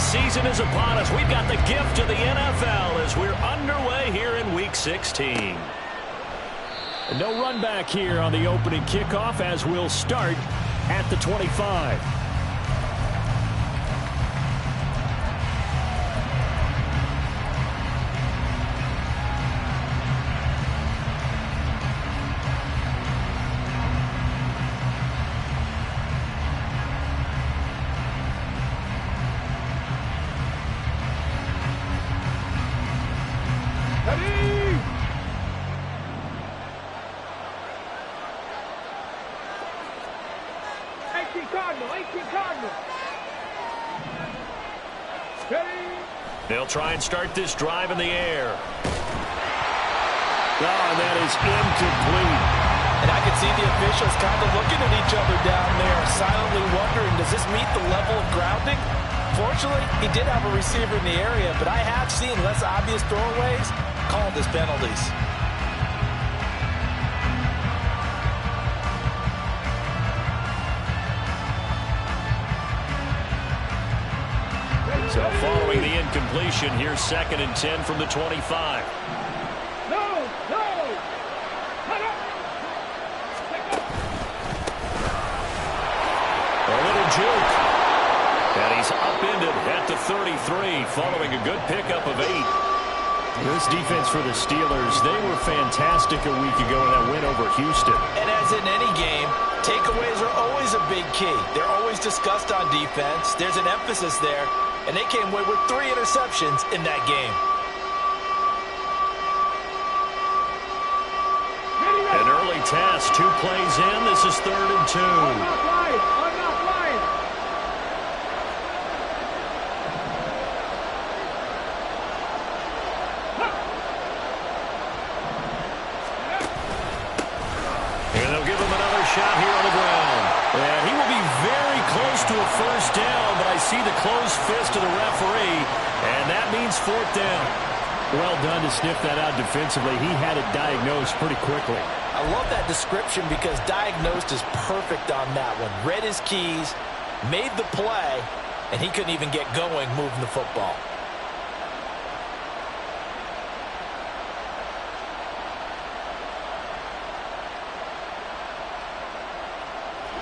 season is upon us. We've got the gift of the NFL as we're underway here in Week 16. No run back here on the opening kickoff as we'll start at the 25. They'll try and start this drive in the air. Oh, and that is incomplete. And I can see the officials kind of looking at each other down there, silently wondering, does this meet the level of grounding? Fortunately, he did have a receiver in the area, but I have seen less obvious throwaways called as penalties. So following the incompletion, here's 2nd and 10 from the 25. A little juke. And he's upended at the 33 following a good pickup of 8. This defense for the Steelers, they were fantastic a week ago in that win over Houston. And as in any game, takeaways are always a big key. They're always discussed on defense. There's an emphasis there. And they came away with 3 interceptions in that game. An early test, 2 plays in. This is 3rd and 2. I'm not lying. I'm not lying. And they'll give him another shot here on the ground. And he will be very close to a first down, but I see the closed fist of the referee, and that means 4th down. Well done to sniff that out defensively. He had it diagnosed pretty quickly. I love that description because diagnosed is perfect on that one. Read his keys, made the play, and he couldn't even get going moving the football.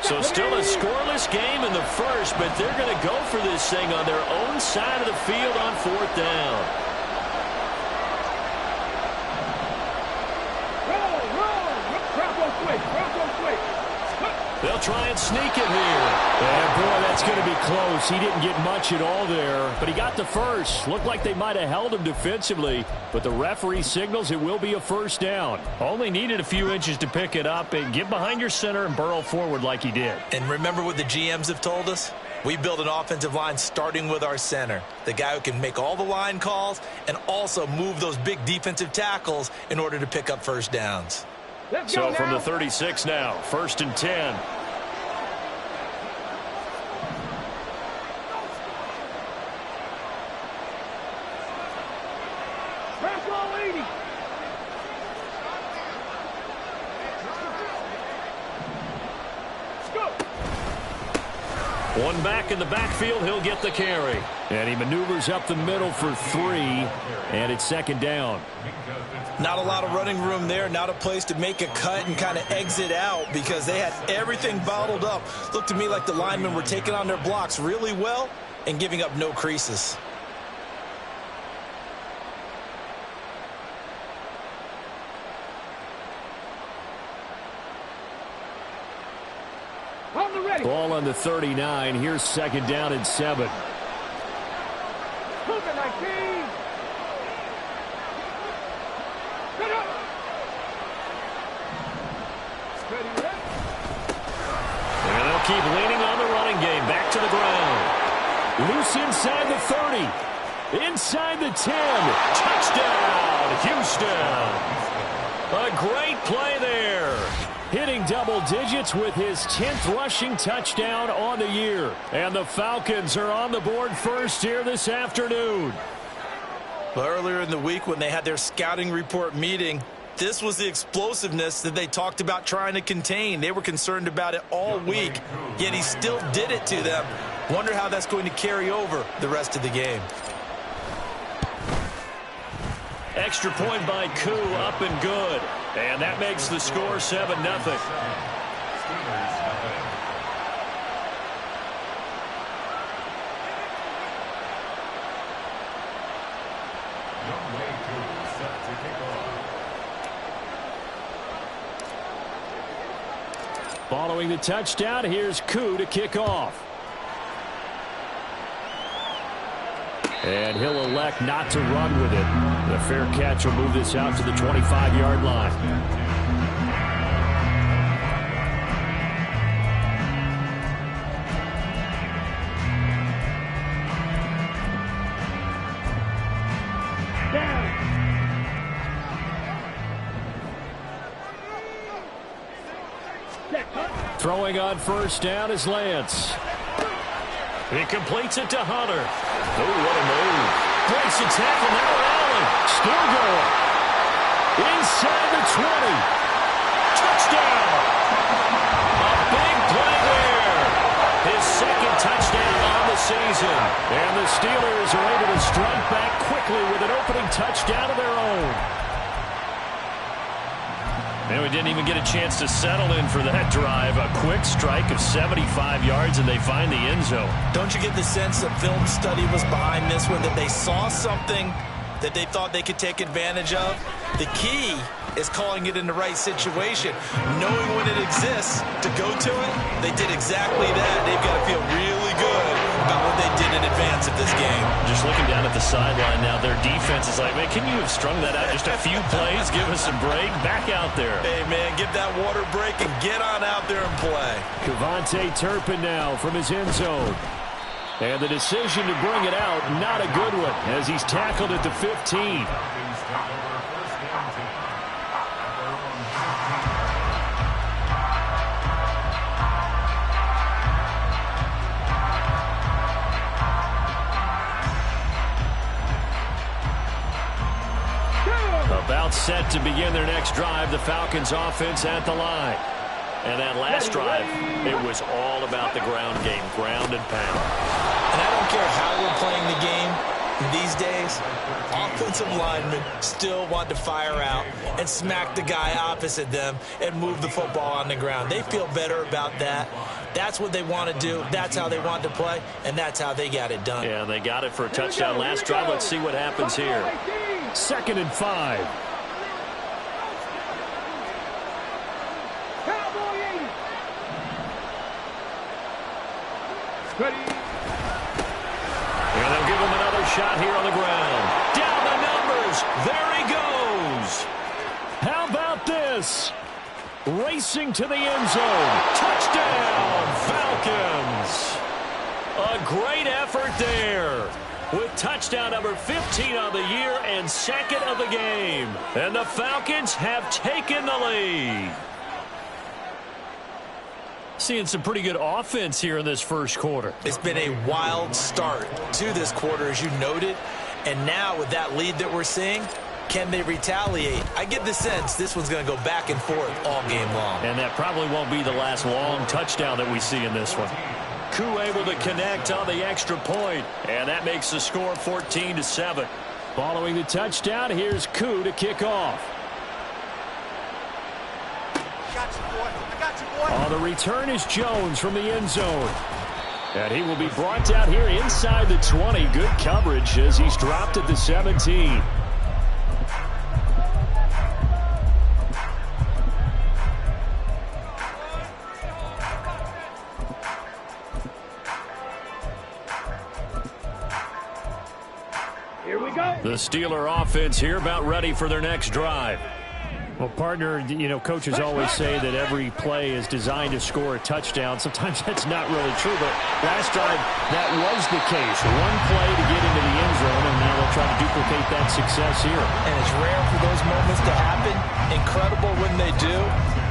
So still a scoreless game in the first, but they're going to go for this thing on their own side of the field on 4th down. They'll try and sneak it here. And boy, that's going to be close. He didn't get much at all there, but he got the first. Looked like they might have held him defensively, but the referee signals it will be a first down. Only needed a few inches to pick it up and get behind your center and burrow forward like he did. And remember what the GMs have told us? We build an offensive line starting with our center, the guy who can make all the line calls and also move those big defensive tackles in order to pick up first downs. So from the 36 now, 1st and 10. One back in the backfield, he'll get the carry. And he maneuvers up the middle for 3, and it's 2nd down. Not a lot of running room there, not a place to make a cut and kind of exit out because they had everything bottled up. Looked to me like the linemen were taking on their blocks really well and giving up no creases. Ball on the 39. Here's 2nd down and 7. And they'll keep leaning on the running game. Back to the ground. Loose inside the 30. Inside the 10. Touchdown, Houston. A great play there. Hitting double digits with his 10th rushing touchdown on the year. And the Falcons are on the board first here this afternoon. Well, earlier in the week when they had their scouting report meeting, this was the explosiveness that they talked about trying to contain. They were concerned about it all week, yet he still did it to them. Wonder how that's going to carry over the rest of the game. Extra point by Koo, up and good. And that makes the score 7-0. Following the touchdown, here's Koo to kick off. And he'll elect not to run with it. The fair catch will move this out to the 25-yard line. Throwing on first down is Lance. He completes it to Hunter. Oh, what a move. Breaks a tackle now, Allen. Still going. Inside the 20. Touchdown. A big play there. His second touchdown on the season. And the Steelers are able to strike back quickly with an opening touchdown of their own. And we didn't even get a chance to settle in for that drive. A quick strike of 75 yards, and they find the end zone. Don't you get the sense that film study was behind this one, that they saw something that they thought they could take advantage of? The key is calling it in the right situation. Knowing when it exists to go to it, they did exactly that. They've got to feel really good about what they did in advance of this game. Just looking down at the sideline now, their defense is like, man, can you have strung that out just a few plays? Give us a break. Back out there. Hey, man, give that water break and get on out there and play. KaVontae Turpin now from his end zone. And the decision to bring it out, not a good one, as he's tackled at the 15. About set to begin their next drive, the Falcons offense at the line. And that last drive, it was all about the ground game, ground and pound. And I don't care how we're playing the game these days, offensive linemen still want to fire out and smack the guy opposite them and move the football on the ground. They feel better about that. That's what they want to do. That's how they want to play, and that's how they got it done. Yeah, they got it for a touchdown last drive. Let's see what happens here. 2nd and 5. And they'll give him another shot here on the ground. Down the numbers. There he goes. How about this? Racing to the end zone. Touchdown, Falcons. A great effort there, with touchdown number 15 on the year and 2nd of the game. And the Falcons have taken the lead. Seeing some pretty good offense here in this first quarter. It's been a wild start to this quarter, as you noted. And now with that lead that we're seeing, can they retaliate? I get the sense this one's going to go back and forth all game long. And that probably won't be the last long touchdown that we see in this one. Koo able to connect on the extra point, and that makes the score 14-7. Following the touchdown, here's Koo to kick off. On the return is Jones from the end zone. And he will be brought down here inside the 20. Good coverage as he's dropped at the 17. Here we go. The Steeler offense here about ready for their next drive. Well, partner, you know, coaches always say that every play is designed to score a touchdown. Sometimes that's not really true, but last drive, that was the case. One play to get into the end zone, and now they'll try to duplicate that success here. And it's rare for those moments to happen. Incredible when they do.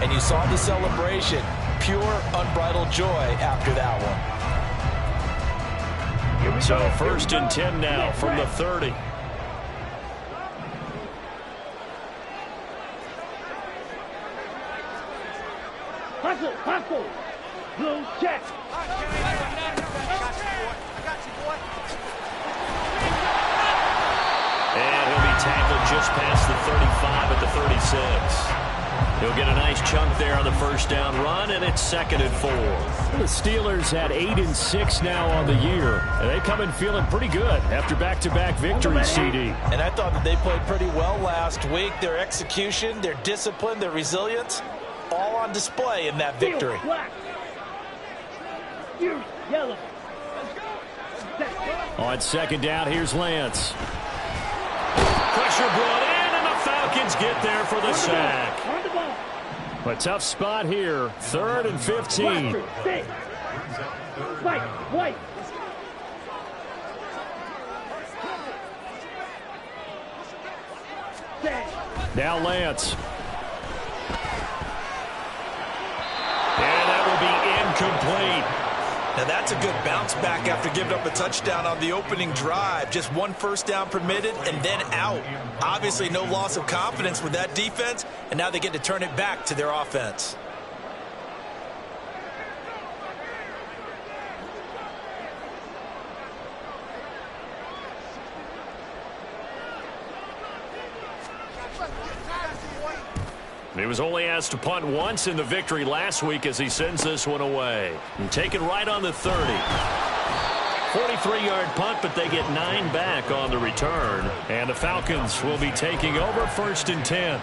And you saw the celebration. Pure, unbridled joy after that one. So 1st and 10 now from the 30. Hustle, hustle. Blue check. just past the 35 at the 36. He'll get a nice chunk there on the first down run, and it's 2nd and 4. The Steelers had 8 and 6 now on the year, and they come in feeling pretty good after back-to-back victories, CD. And I thought that they played pretty well last week. Their execution, their discipline, their resilience, all on display in that victory. Black. Yellow. On 2nd down, here's Lance. Pressure brought in, and the Falcons get there for the sack. On the ball. A tough spot here, 3rd and 15. Six. Spike. White. Now Lance. And that will be incomplete. Now that's a good bounce back after giving up a touchdown on the opening drive. Just 1 first down permitted and then out. Obviously no loss of confidence with that defense, and now they get to turn it back to their offense. He was only asked to punt once in the victory last week as he sends this one away. And take it right on the 30. 43-yard punt, but they get 9 back on the return. And the Falcons will be taking over 1st and 10.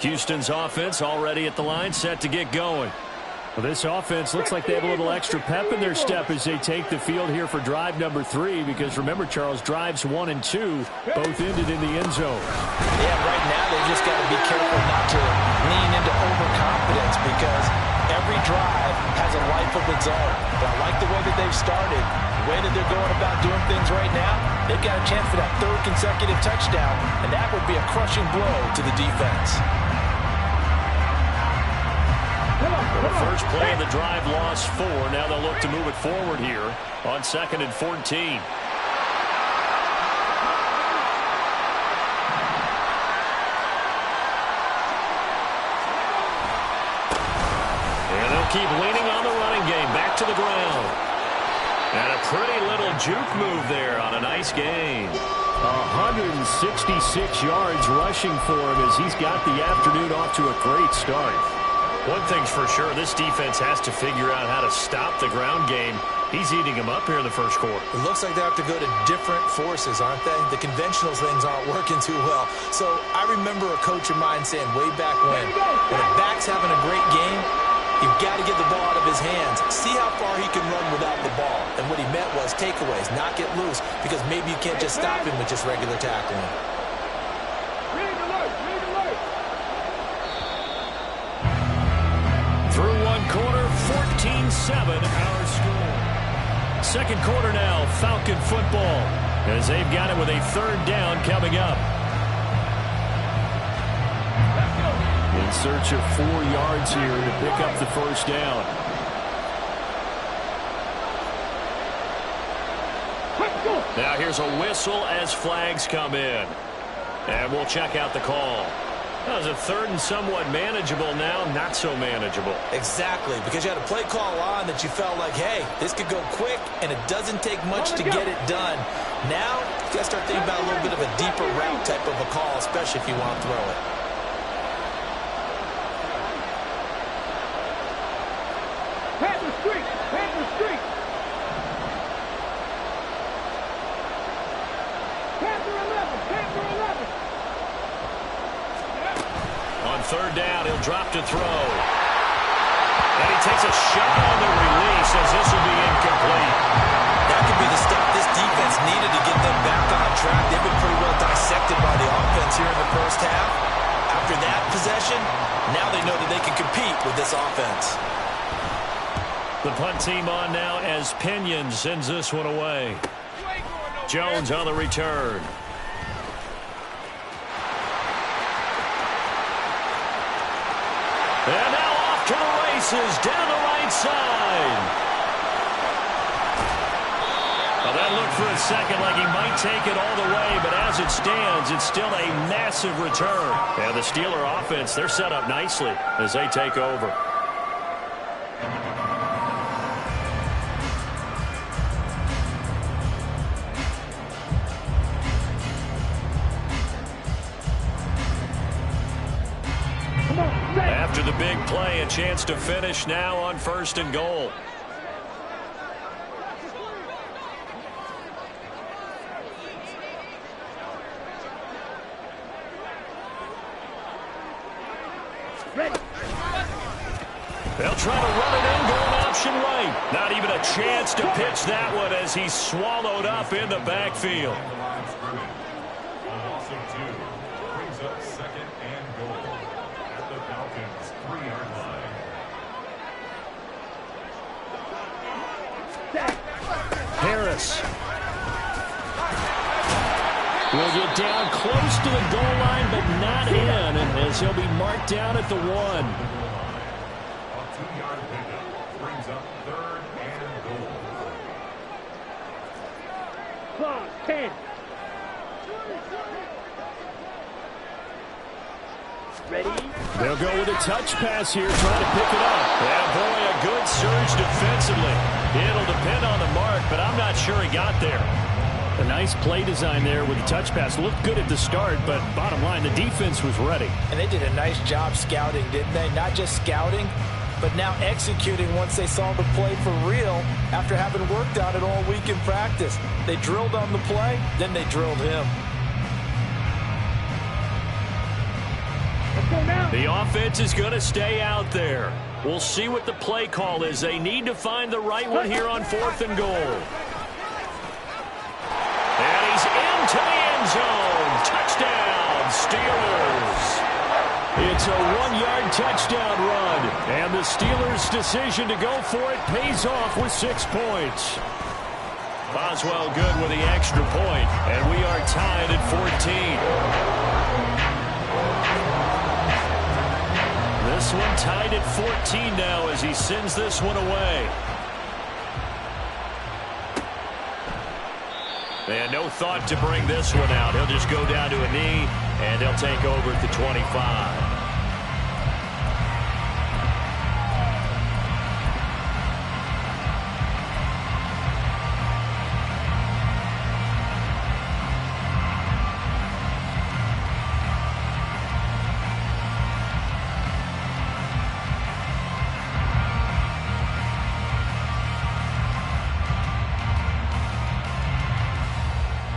Houston's offense already at the line, set to get going. Well, this offense looks like they have a little extra pep in their step as they take the field here for drive number 3, because remember, Charles, drives 1 and 2 both ended in the end zone. Yeah, right now they've just got to be careful not to lean into overconfidence, because every drive has a life of its own. But I like the way that they've started, the way that they're going about doing things right now. They've got a chance for that 3rd consecutive touchdown, and that would be a crushing blow to the defense. The first play of the drive lost 4. Now they'll look to move it forward here on 2nd and 14. And they'll keep leaning on the running game. Back to the ground. And a pretty little juke move there on a nice gain. 166 yards rushing for him as he's got the afternoon off to a great start. One thing's for sure, this defense has to figure out how to stop the ground game. He's eating them up here in the first quarter. It looks like they have to go to different forces, aren't they? The conventional things aren't working too well. So I remember a coach of mine saying way back when a back's having a great game, you've got to get the ball out of his hands. See how far he can run without the ball. And what he meant was takeaways, not get loose, because maybe you can't just stop him with just regular tackling. Through one quarter, 14-7 our score. Second quarter now, Falcon football, as they've got it with a 3rd down coming up. In search of 4 yards here to pick up the first down. Now here's a whistle as flags come in. And we'll check out the call. That was a 3rd and somewhat manageable, now not so manageable. Exactly, because you had a play call on that you felt like, hey, this could go quick, and it doesn't take much to get it done. Now, you got to start thinking about a little bit of a deeper route type of a call, especially if you want to throw it. Panther Street! Panther Street! Panther 11! Panther 11! On 3rd down, he'll drop to throw. And he takes a shot on the release as this will be incomplete. That could be the stuff this defense needed to get them back on track. They've been pretty well dissected by the offense here in the first half. After that possession, now they know that they can compete with this offense. The punt team on now as Pinion sends this one away. Jones on the return. And now off to the races down the right side. Well, that looked for a second like he might take it all the way, but as it stands, it's still a massive return. And the Steeler offense, they're set up nicely as they take over. After the big play, a chance to finish now on 1st and goal. Ready. They'll try to run it in, going option right. Not even a chance to pitch that one as he's swallowed up in the backfield. Harris will get down close to the goal line, but not in, as he'll be marked down at the 1. A 2-yard pickup brings up 3rd and goal. Clock, 10. Ready? They'll go with a touch pass here, trying to pick it up. Yeah, boy, a good surge defensively. It'll depend on the mark, but I'm not sure he got there. A nice play design there with the touch pass. Looked good at the start, but bottom line, the defense was ready. And they did a nice job scouting, didn't they? Not just scouting, but now executing once they saw the play for real after having worked on it all week in practice. They drilled on the play, then they drilled him. Let's go now. The offense is going to stay out there. We'll see what the play call is. They need to find the right one here on 4th and goal. And he's into the end zone. Touchdown, Steelers. It's a 1-yard touchdown run, and the Steelers' decision to go for it pays off with 6 points. Boswell good with the extra point, and we are tied at 14. This one tied at 14 now as he sends this one away. And no thought to bring this one out. He'll just go down to a knee, and they'll take over at the 25.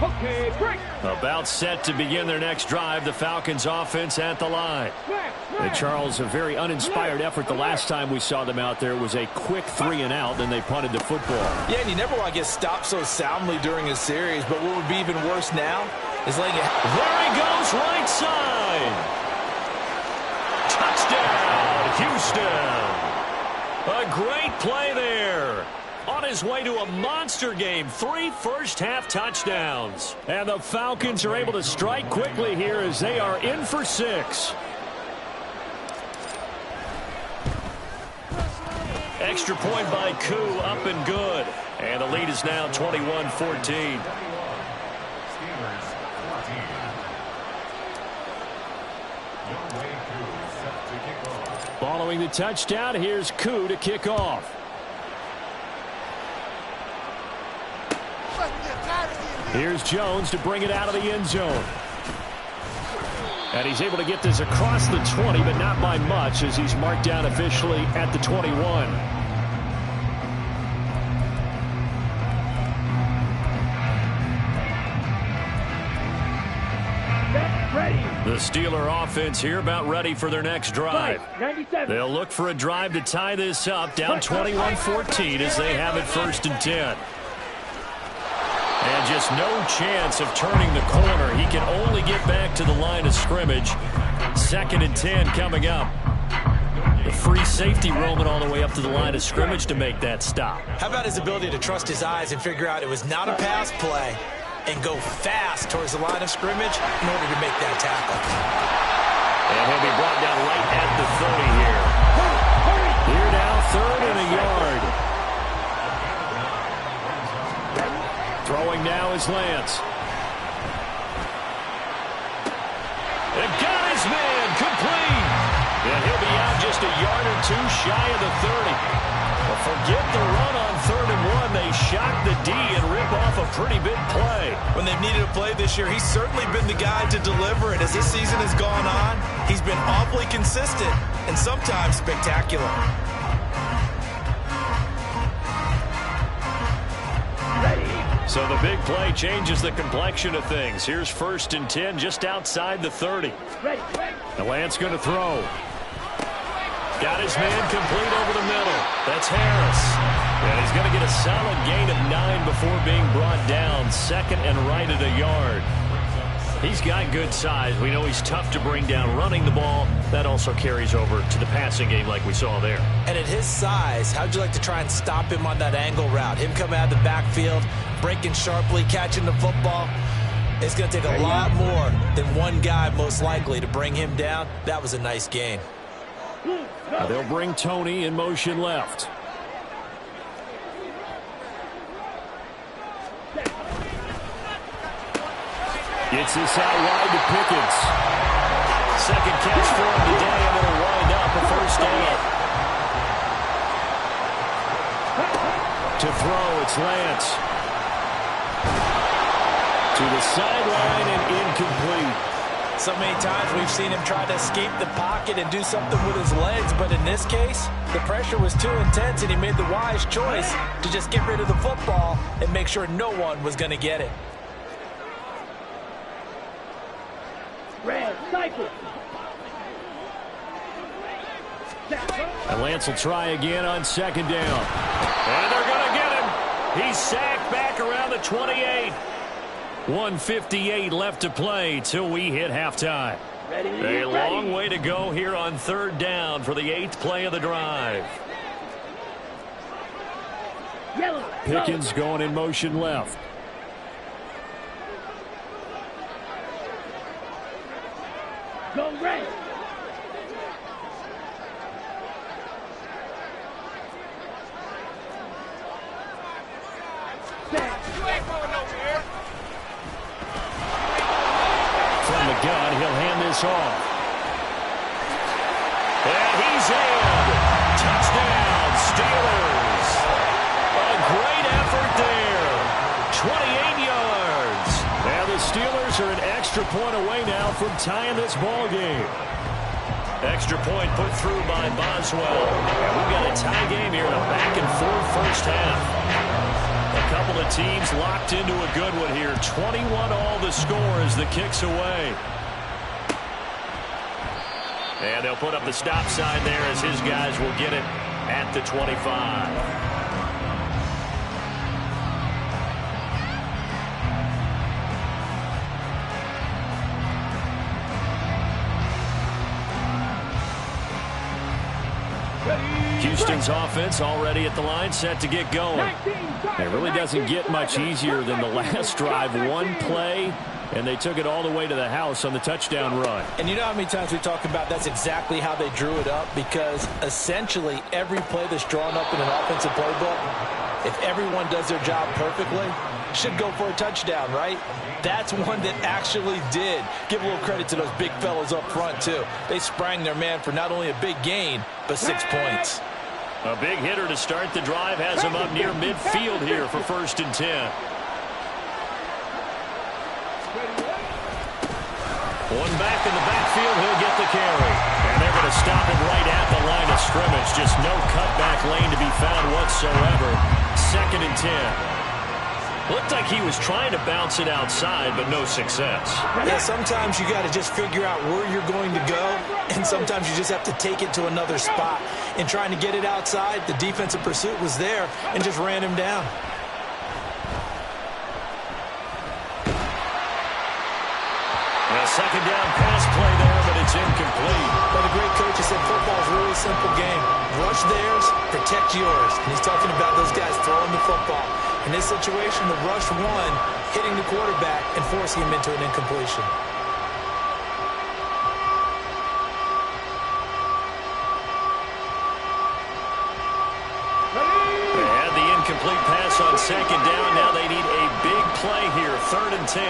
Okay, break. About set to begin their next drive. The Falcons offense at the line. And Charles, a very uninspired effort the last time we saw them out there. It was a quick 3-and-out, then they punted the football. Yeah, and you never want to get stopped so soundly during a series, but what would be even worse now is letting it... There he goes, right side. Touchdown, Houston. A great play there. On his way to a monster game, 3 first-half touchdowns. And the Falcons are able to strike quickly here as they are in for 6. Extra point by Koo, up and good. And the lead is now 21-14. Following the touchdown, here's Koo to kick off. Here's Jones to bring it out of the end zone. And he's able to get this across the 20, but not by much as he's marked down officially at the 21. The Steeler offense here about ready for their next drive. 97. They'll look for a drive to tie this up, down 21-14 as they have it 1st and 10. And just no chance of turning the corner. He can only get back to the line of scrimmage. 2nd and 10 coming up. The free safety roaming all the way up to the line of scrimmage to make that stop. How about his ability to trust his eyes and figure out it was not a pass play and go fast towards the line of scrimmage in order to make that tackle. And he'll be brought down right at the 30 here. Here now 3rd and a yard. Throwing now is Lance. And got his man complete. And he'll be out just a yard or two shy of the 30. Well, forget the run on 3rd and 1. They shock the D and rip off a pretty big play. When they've needed a play this year, he's certainly been the guy to deliver. And as this season has gone on, he's been awfully consistent and sometimes spectacular. So the big play changes the complexion of things. Here's 1st and 10 just outside the 30. And Lance going to throw. Got his man complete over the middle. That's Harris. And he's going to get a solid gain of 9 before being brought down. 2nd and right at a yard. He's got good size. We know he's tough to bring down running the ball. That also carries over to the passing game like we saw there. And at his size, how'd you like to try and stop him on that angle route? Him coming out of the backfield, breaking sharply, catching the football. It's going to take a lot more than one guy most likely to bring him down. That was a nice gain. They'll bring Tony in motion left. Gets this out wide to Pickens. 2nd catch for him today, and it'll wind up a 1st down. To throw, it's Lance. To the sideline and incomplete. So many times we've seen him try to escape the pocket and do something with his legs, but in this case, the pressure was too intense and he made the wise choice to just get rid of the football and make sure no one was going to get it. Red cycle. And Lance will try again on 2nd down. And they're going to get him. He's sacked back around the 28. 1:58 left to play till we hit halftime. A long way to go here on 3rd down for the 8th play of the drive. Pickens going in motion left. Go red. From the gun, he'll hand this off. And he's in. Touchdown, Steelers. A great effort there. 28 yards. And the Steelers are an extra point away now from tying this ball game. Extra point put through by Boswell. And we've got a tie game here in a back-and-forth 1st half. A couple of teams locked into a good one here. 21-all the score as the kick's away. And they'll put up the stop sign there as his guys will get it at the 25. Houston's offense already at the line, set to get going. It really doesn't get much easier than the last drive. One play, and they took it all the way to the house on the touchdown run. And you know how many times we talk about that's exactly how they drew it up, because essentially every play that's drawn up in an offensive playbook, if everyone does their job perfectly, should go for a touchdown, right? That's one that actually did. Give a little credit to those big fellas up front, too. They sprang their man for not only a big gain, but 6 points. A big hitter to start the drive has him up near midfield here for 1st and 10. One back in the backfield, he'll get the carry. And they're going to stop him right at the line of scrimmage. Just no cutback lane to be found whatsoever. 2nd and 10. Looked like he was trying to bounce it outside, but no success. Yeah, sometimes you got to just figure out where you're going to go, and sometimes you just have to take it to another spot. In trying to get it outside, the defensive pursuit was there and just ran him down. A 2nd down pass play there, but it's incomplete. But the great coach has said football is a really simple game. Rush theirs, protect yours. And he's talking about those guys throwing the football. In this situation, the rush one, hitting the quarterback and forcing him into an incompletion. incomplete pass on second down. Now they need a big play here, 3rd and 10.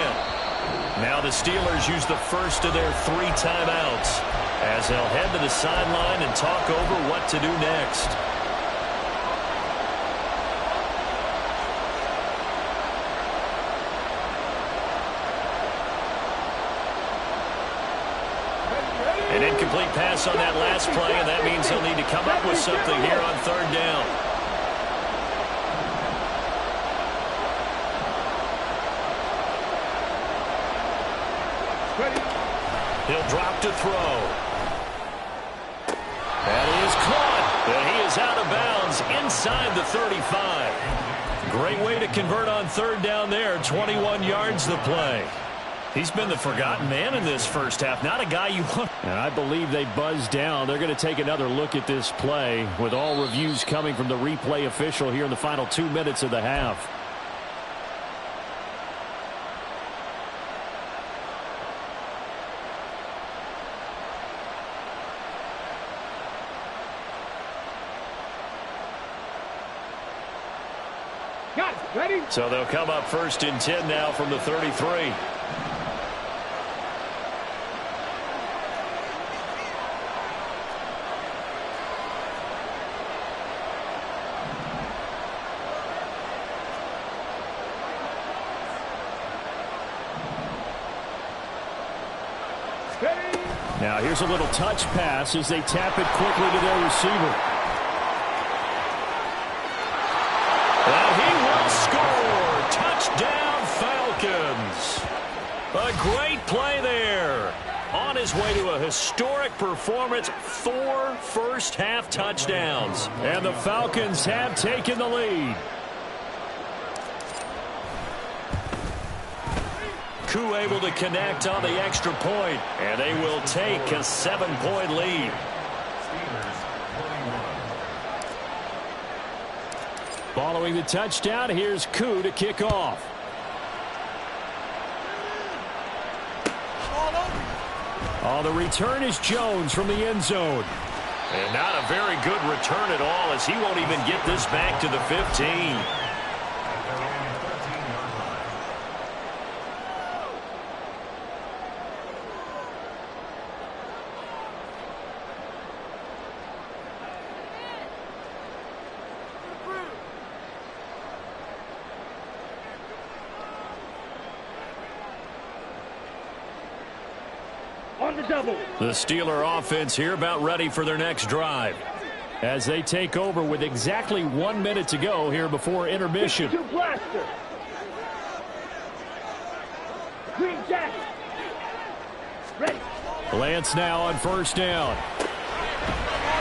Now the Steelers use the first of their 3 timeouts as they'll head to the sideline and talk over what to do next. An incomplete pass on that last play, and that means they'll need to come up with something here on 3rd down. He'll drop to throw. That is caught, and he is out of bounds inside the 35. Great way to convert on 3rd down there, 21 yards the play. He's been the forgotten man in this first half. Not a guy you want. And I believe they buzzed down. They're going to take another look at this play with all reviews coming from the replay official here in the final 2 minutes of the half. Got it. Ready? So they'll come up 1st and 10 now from the 33. Now here's a little touch pass as they tap it quickly to their receiver. And he will score. Touchdown Falcons. A great play there. On his way to a historic performance, 4 first-half touchdowns. And the Falcons have taken the lead. Koo able to connect on the extra point, and they will take a 7-point lead. Following the touchdown, here's Koo to kick off. Oh, the return is Jones from the end zone. And not a very good return at all, as he won't even get this back to the 15. On the double. The Steeler offense here about ready for their next drive as they take over with exactly 1 minute to go here before intermission. 2 blaster. Green jacket. Ready. Lance now on 1st down.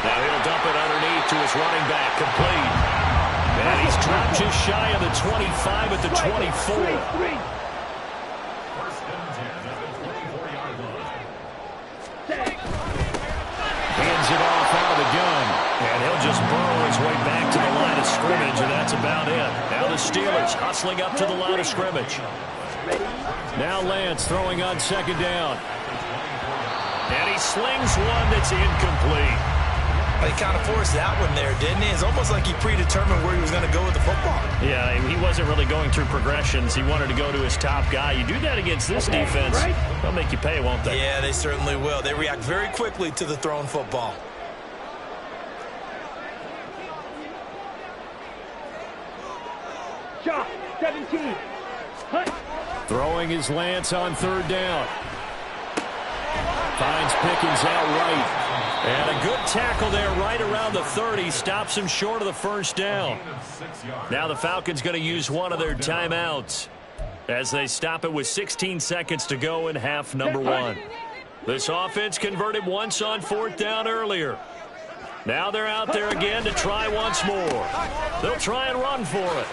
Now he'll dump it underneath to his running back, complete. And he's dropped just shy of the 25 at the 24. 3. Hands it off out of the gun. And he'll just burrow his way back to the line of scrimmage, and that's about it. Now the Steelers hustling up to the line of scrimmage. Now Lance throwing on 2nd down. And he slings one that's incomplete. He kind of forced that one there, didn't he? It's almost like he predetermined where he was going to go with the football. Yeah, he wasn't really going through progressions. He wanted to go to his top guy. You do that against this defense, they'll make you pay, won't they? Yeah, they certainly will. They react very quickly to the thrown football. Shot. 17. Hunt. Throwing is Lance on 3rd down. Finds Pickens out right. And a good tackle there right around the 30. Stops him short of the 1st down. Now the Falcons going to use one of their timeouts as they stop it with 16 seconds to go in half number 1. This offense converted once on 4th down earlier. Now they're out there again to try once more. They'll try and run for it.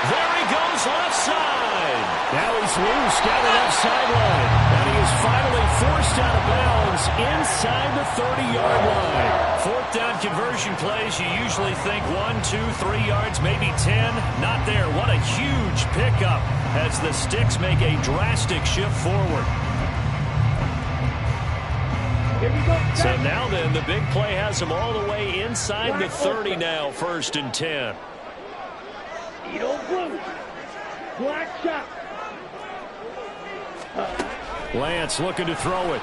There he goes left side. Now he's loose down the left sideline. And he is finally forced out of bounds inside the 30-yard line. 4th down conversion plays, you usually think 1, 2, 3 yards, maybe 10. Not there. What a huge pickup as the Sticks make a drastic shift forward. Here we go. So now then, the big play has them all the way inside the 30 now, 1st and 10. Edo blue. Black shot. Lance looking to throw it.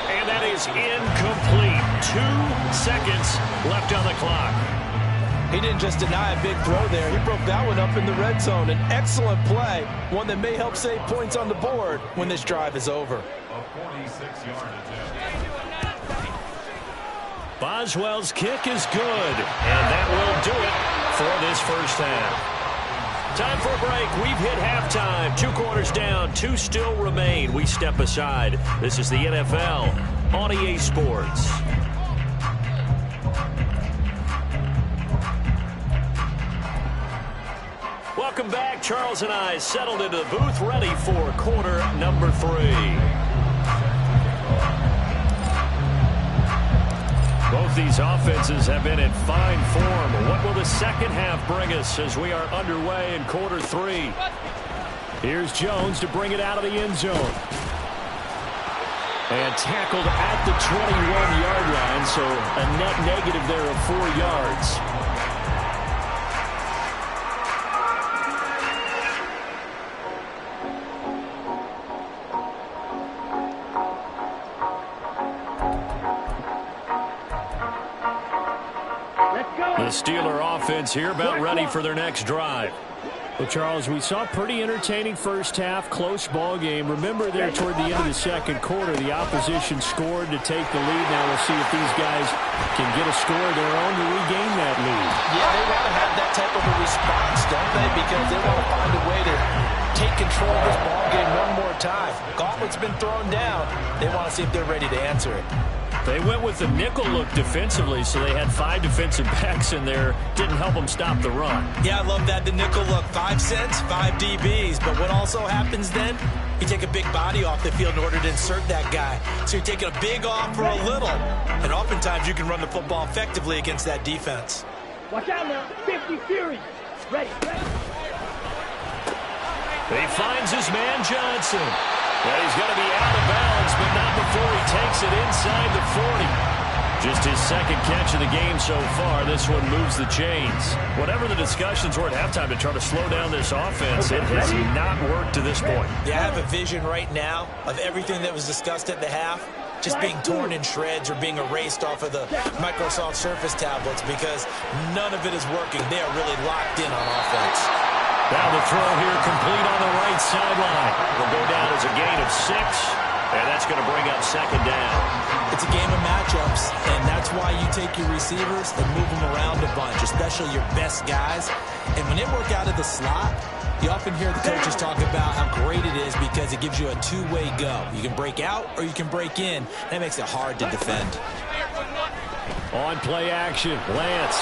And that is incomplete. 2 seconds left on the clock. He didn't just deny a big throw there. He broke that one up in the red zone. An excellent play. One that may help save points on the board when this drive is over. A 46-yard attempt. Boswell's kick is good. And that will do it for this first half. Time for a break. We've hit halftime. 2 quarters down. 2 still remain. We step aside. This is the NFL on EA Sports. Welcome back. Charles and I settled into the booth, ready for quarter number 3. Both these offenses have been in fine form. What will the second half bring us as we are underway in quarter 3? Here's Jones to bring it out of the end zone. And tackled at the 21-yard line, so a net negative there of 4 yards. The Steeler offense here about ready for their next drive. Well, Charles, we saw a pretty entertaining first half, close ball game. Remember there toward the end of the second quarter, the opposition scored to take the lead. Now we'll see if these guys can get a score of their own to regain that lead. Yeah, they want to have that type of a response, don't they? Because they want to find a way to take control of this ball game one more time. Gauntlet's been thrown down. They want to see if they're ready to answer it. They went with the nickel look defensively, so they had 5 defensive backs in there. Didn't help them stop the run. Yeah, I love that, the nickel look. 5 cents, 5 DBs. But what also happens then, you take a big body off the field in order to insert that guy. So you're taking a big off for a little. And oftentimes you can run the football effectively against that defense. Watch out now. 50 Fury. Ready. He finds his man Johnson. Well, he's going to be out of bounds, but not before he takes it inside the 40. Just his second catch of the game so far. This one moves the chains. Whatever the discussions were at halftime to try to slow down this offense, it has not worked to this point. Yeah, I have a vision right now of everything that was discussed at the half just being torn in shreds or being erased off of the Microsoft Surface tablets because none of it is working. They are really locked in on offense. Now the throw here complete on the right sideline. Will go down as a gain of 6, and that's going to bring up second down. It's a game of matchups, and that's why you take your receivers and move them around a bunch, especially your best guys. And when they work out of the slot, you often hear the coaches talk about how great it is because it gives you a two-way go. You can break out or you can break in. That makes it hard to defend. On play action, Lance.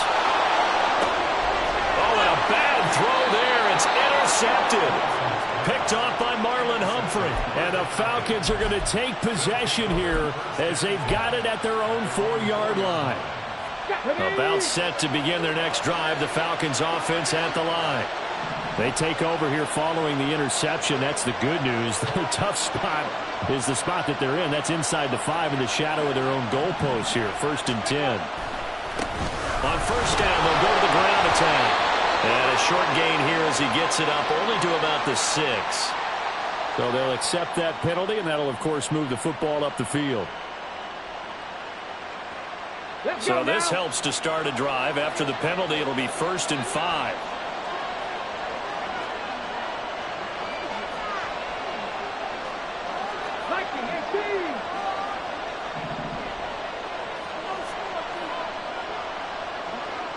Oh, and a bad throw there. It's intercepted. Picked off by Marlon Humphrey. And the Falcons are going to take possession here as they've got it at their own 4-yard line. About set to begin their next drive. The Falcons offense at the line. They take over here following the interception. That's the good news. The tough spot is the spot that they're in. That's inside the 5 in the shadow of their own goalpost here. 1st and 10. On first down, they'll go to the ground attack. And a short gain here as he gets it up only to about the 6. So they'll accept that penalty, and that'll, of course, move the football up the field. So this helps to start a drive. After the penalty, it'll be 1st and 5.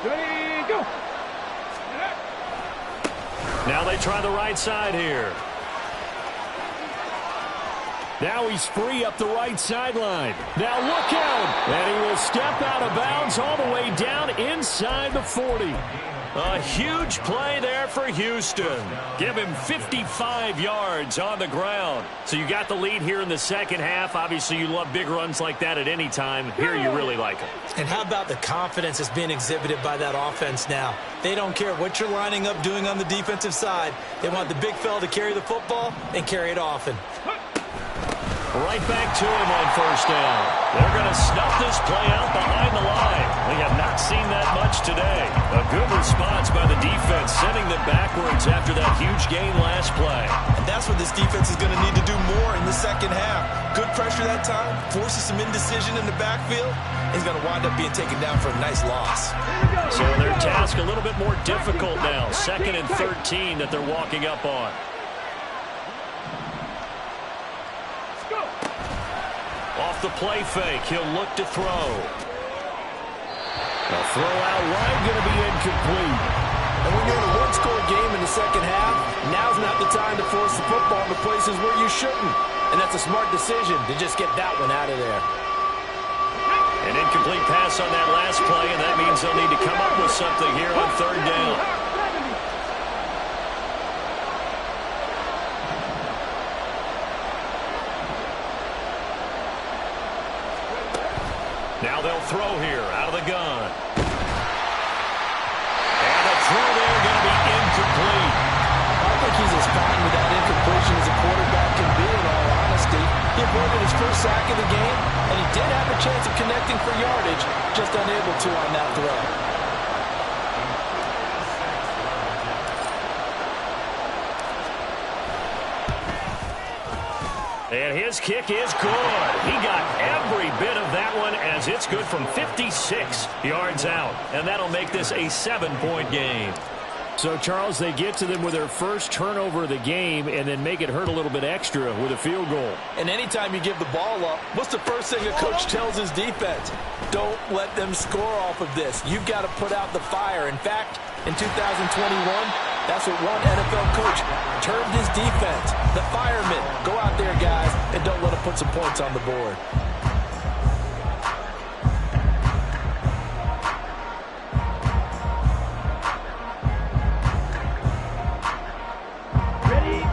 Ready, go. Now they try the right side here. Now he's free up the right sideline. Now look out. And he will step out of bounds all the way down inside the 40. A huge play there for Houston. Give him 55 yards on the ground. So you got the lead here in the second half. Obviously, you love big runs like that at any time. Here you really like them. And how about the confidence that's being exhibited by that offense now? They don't care what you're lining up doing on the defensive side. They want the big fella to carry the football and carry it often. Right back to him on first down. They're going to snuff this play out behind the line. We have not seen that much today. A good response by the defense, sending them backwards after that huge gain last play. And that's what this defense is going to need to do more in the second half. Good pressure that time, forces some indecision in the backfield. He's going to wind up being taken down for a nice loss. So their task a little bit more difficult now. 2nd and 13 that they're walking up on. Off the play fake, he'll look to throw. A throw out wide going to be incomplete. And when you're in a one-score game in the second half, now's not the time to force the football to places where you shouldn't. And that's a smart decision to just get that one out of there. An incomplete pass on that last play, and that means they'll need to come up with something here on 3rd down. Now they'll throw here out of the gun. And the throw there going to be incomplete. I think he's as fine with that incompletion as a quarterback can be, in all honesty. He avoided his first sack of the game, and he did have a chance of connecting for yardage, just unable to on that throw. And his kick is good. He got every bit of that one as it's good from 56 yards out. And that'll make this a 7-point game. So, Charles, they get to them with their first turnover of the game and then make it hurt a little bit extra with a field goal. And anytime you give the ball up, what's the first thing a coach tells his defense? Don't let them score off of this. You've got to put out the fire. In fact, in 2021, that's what one NFL coach termed his defense. The firemen. Go out there, guys, and don't let them put some points on the board.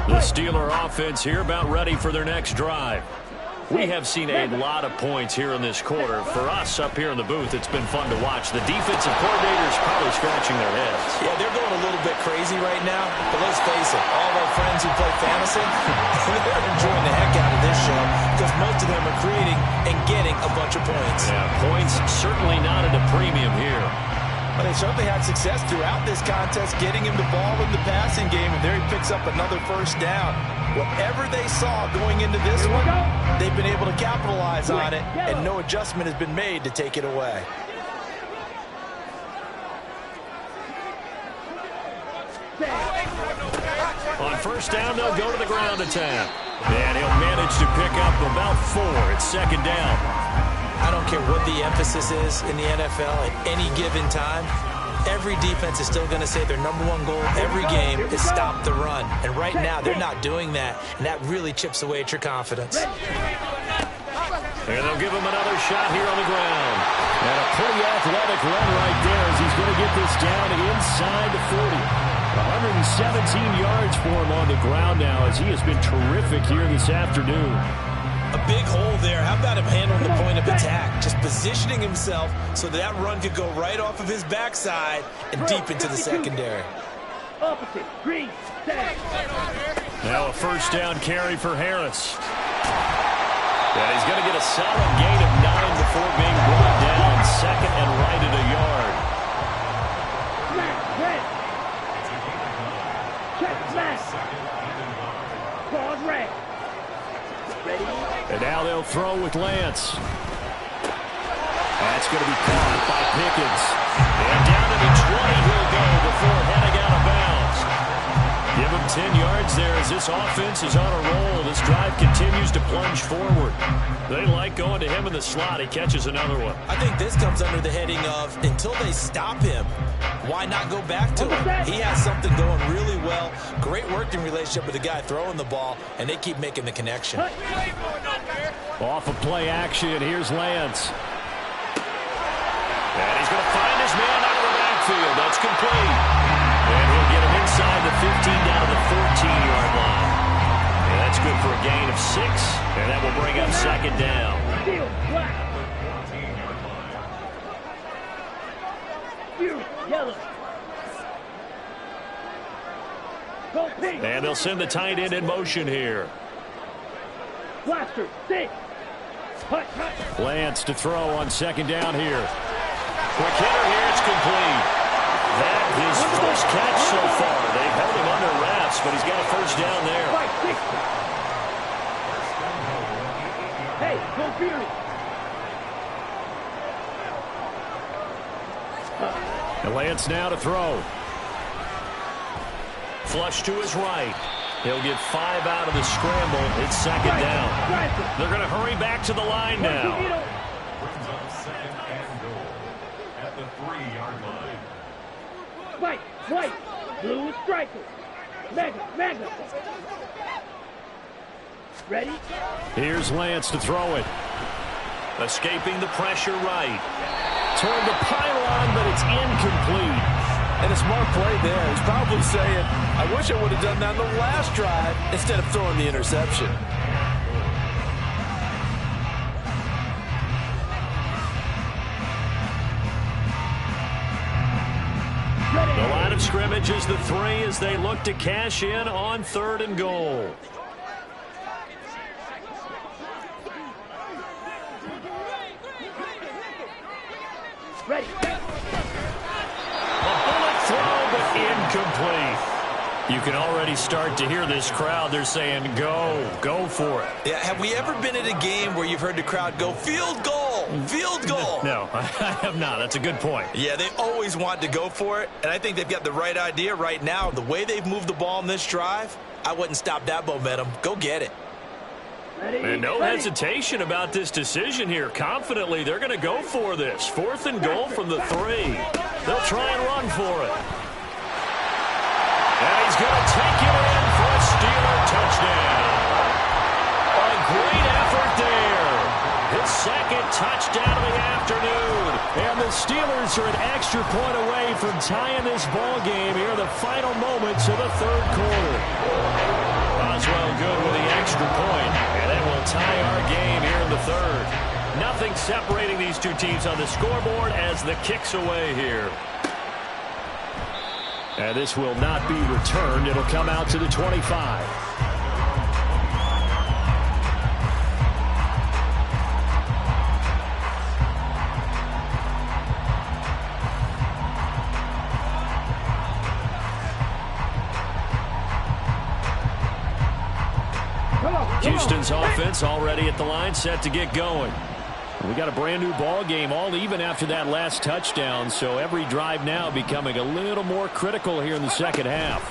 The Steeler offense here about ready for their next drive. We have seen a lot of points here in this quarter. For us up here in the booth, it's been fun to watch. The defensive coordinators probably scratching their heads. Yeah, they're going a little bit crazy right now, but let's face it, all of our friends who play fantasy, they're enjoying the heck out of this show because most of them are creating and getting a bunch of points. Yeah, points certainly not at a premium here. Well, they certainly had success throughout this contest, getting him the ball in the passing game, and there he picks up another first down. Whatever they saw going into this one, they've been able to capitalize on it, and no adjustment has been made to take it away. On first down, they'll go to the ground attack. And he'll manage to pick up about 4. It's 2nd down. I don't care what the emphasis is in the NFL at any given time. Every defense is still going to say their number one goal every game is stop the run. And right now, they're not doing that, and that really chips away at your confidence. And they'll give him another shot here on the ground. And a pretty athletic run right there as he's going to get this down inside the 40. 117 yards for him on the ground now as he has been terrific here this afternoon. A big hole there. How about him handling the point of attack? Just positioning himself so that run could go right off of his backside and deep into the secondary. Opposite, green, set. Now a first down carry for Harris. And he's going to get a solid gain of 9 before being brought down. 2nd and right at a yard. Smash, red. Check, smash. Pause, red. Ready? And now they'll throw with Lance. That's going to be caught by Pickens. And down to the 20 he'll go before heading out of bounds. Give him 10 yards there as this offense is on a roll. This drive continues to plunge forward. They like going to him in the slot. He catches another one. I think this comes under the heading of until they stop him, why not go back to him? He has something going really well. Great working relationship with the guy throwing the ball, and they keep making the connection. Off of play action, here's Lance. And he's going to find his man out of the backfield. That's complete. And he'll get him inside the 15 down to the 14-yard line. And that's good for a gain of 6. And that will bring up 2nd down. Steel, black. Yellow. Go pink. And they'll send the tight end in motion here. Blaster, 6. Hut, hut. Lance to throw on second down here. Quick hitter here, it's complete. That his first catch so far. They've held him under wraps, but he's got a first down there. Fight, 60. Hey, go Fury. And Lance now to throw. Flush to his right. He'll get 5 out of the scramble. It's second down. They're going to hurry back to the line now. Brings up second and goal at the 3-yard line. White, white, blue is striker. Mega. Ready? Here's Lance to throw it. Escaping the pressure right. Toward the pylon, but it's incomplete. And a smart play there. He's probably saying, I wish I would have done that on the last drive instead of throwing the interception. The line of scrimmage is the 3 as they look to cash in on 3rd and goal. Ready. Throw, but incomplete. You can already start to hear this crowd. They're saying, go for it. Yeah, have we ever been at a game where you've heard the crowd go, field goal, field goal? No, I have not. That's a good point. Yeah, they always want to go for it, and I think they've got the right idea right now. The way they've moved the ball in this drive, I wouldn't stop that momentum. Go get it. Ready. And no Ready. hesitation about this decision here. Confidently, they're going to go for this. 4th and goal from the 3. They'll try and run for it. And he's going to take it in for a Steeler touchdown. A great effort there. His second touchdown of the afternoon. And the Steelers are an extra point away from tying this ball game here in the final moments of the 3rd quarter. Boswell good with the extra point, and it will tie our game here in the 3rd. Nothing separating these two teams on the scoreboard as the kick's away here. And this will not be returned. It'll come out to the 25. Houston's offense already at the line, set to get going. We got a brand new ball game, all even after that last touchdown, so every drive now becoming a little more critical here in the second half.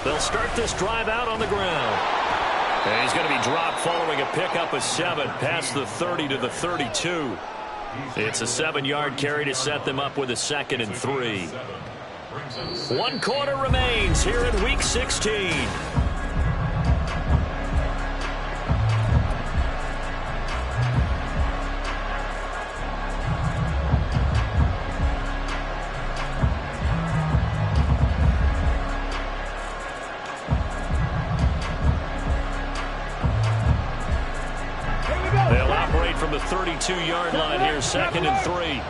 They'll start this drive out on the ground. And he's going to be dropped following a pickup of 7 past the 30 to the 32. It's a 7-yard carry to set them up with a 2nd and 3. 1 quarter remains here in Week 16. They'll operate from the 32-yard line here, 2nd and 3.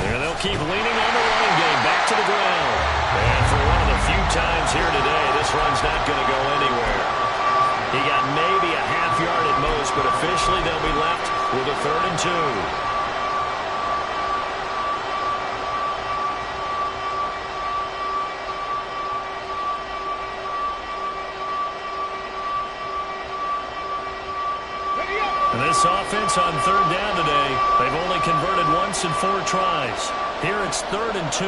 And they'll keep leaning on the running game, back to the ground. And for one of the few times here today, this run's not going to go anywhere. He got maybe a half yard at most, but officially they'll be left with a 3rd and 2. And this offense on 3rd down today, they've only converted once in 4 tries. Here it's 3rd and 2.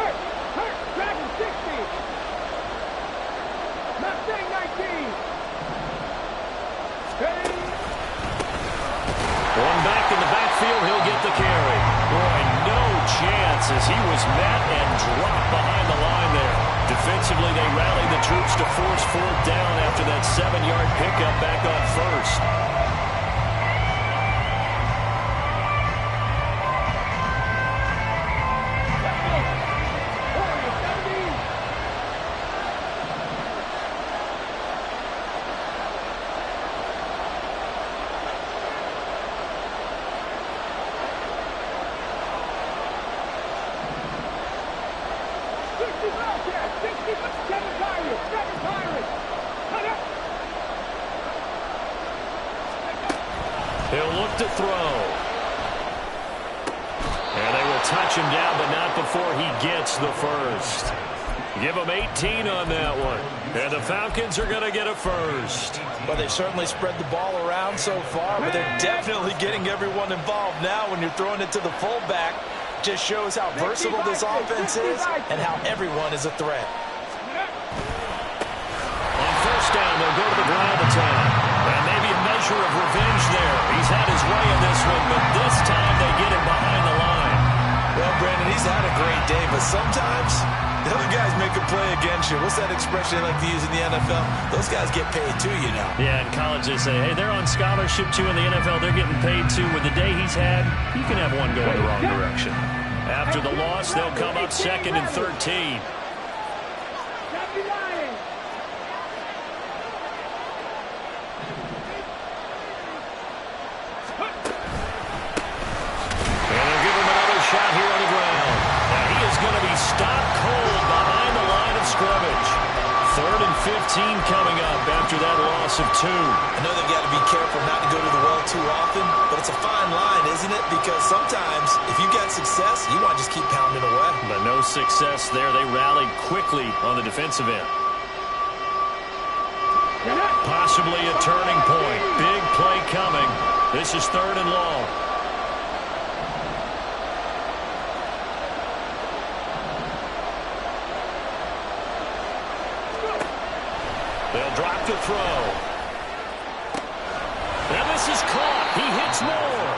Hurt, Dragon 60. Mustang 19. One back in the backfield, he'll get the carry. Boy, no chance as he was met and dropped behind the line there. Defensively, they rallied the troops to force 4th down after that 7-yard pickup back on 1st. Seven Pirates. Cut up. He'll look to throw. And they will touch him down, but not before he gets the first. Give him 18 on that one. And the Falcons are going to get a first. Well, they certainly spread the ball around so far, but they're definitely getting everyone involved now when you're throwing it to the fullback. Just shows how versatile this offense is and how everyone is a threat. On first down, they'll go to the ground attack. And maybe a measure of revenge there. He's had his way in this one, but this time they get him behind the line. Well, Brandon, he's had a great day, but sometimes the other guys make a play against you. What's that expression they like to use in the NFL? Those guys get paid too, you know. Yeah, in college they say, hey, they're on scholarship too. In the NFL, they're getting paid too. With the day he's had, you can have one going the wrong direction. After the loss, they'll come up 2nd and 13. Shot here on the ground. Now he is going to be stopped cold behind the line of scrimmage. 3rd and 15 coming up after that loss of 2. I know they've got to be careful not to go to the well too often, but it's a fine line, isn't it? Because sometimes if you got success, you want to just keep pounding away. But no success there. They rallied quickly on the defensive end. Possibly a turning point. Big play coming. This is 3rd and long. They'll drop to throw. And this is caught. He hits more.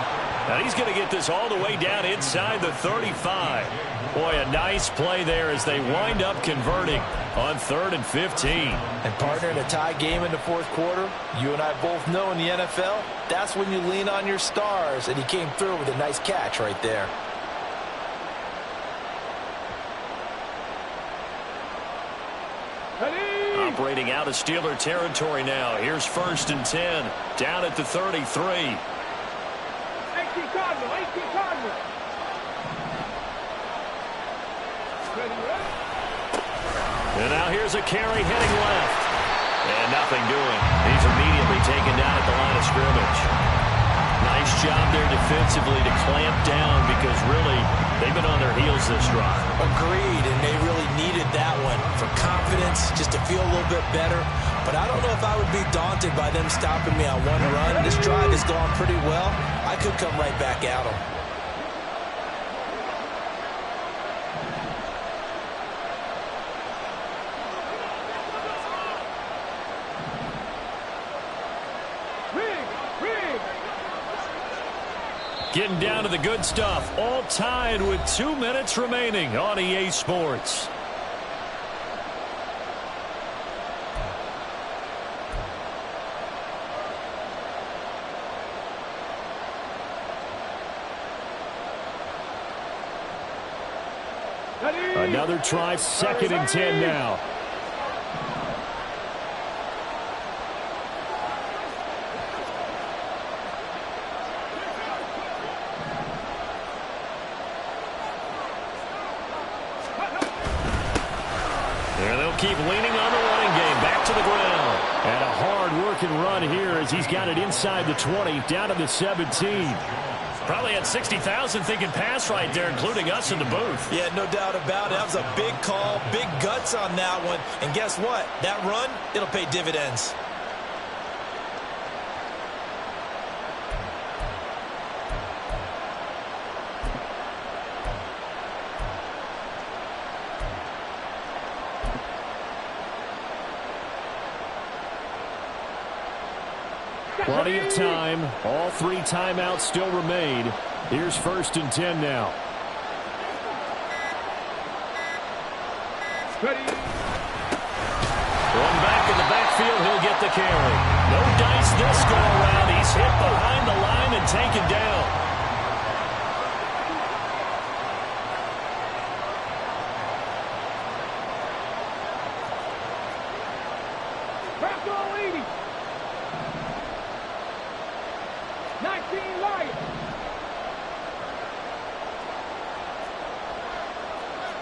Now he's going to get this all the way down inside the 35. Boy, a nice play there as they wind up converting on 3rd and 15. And partner, in a tie game in the 4th quarter, you and I both know in the NFL, that's when you lean on your stars. And he came through with a nice catch right there. Operating out of Steeler territory now. Here's 1st and 10. Down at the 33. 18 Cardinal. And now here's a carry heading left. And nothing doing. He's immediately taken down at the line of scrimmage. Nice job there defensively to clamp down because really they've been on their heels this drive. Agreed, and they really needed that one for confidence, just to feel a little bit better. But I don't know if I would be daunted by them stopping me on one run. This drive has gone pretty well. I could come right back at them. Getting down to the good stuff. All tied with 2 minutes remaining on EA Sports. Another try, 2nd and 10 now. Keep leaning on the running game. Back to the ground. And a hard-working run here as he's got it inside the 20, down to the 17. Probably had 60,000 thinking pass right there, including us in the booth. Yeah, no doubt about it. That was a big call, big guts on that one. And guess what? That run, it'll pay dividends. Plenty of time. All 3 timeouts still remain. Here's 1st and 10 now. Ready. One back in the backfield. He'll get the carry. No dice this go around. He's hit behind the line and taken down. Back to 80. 19 Lions.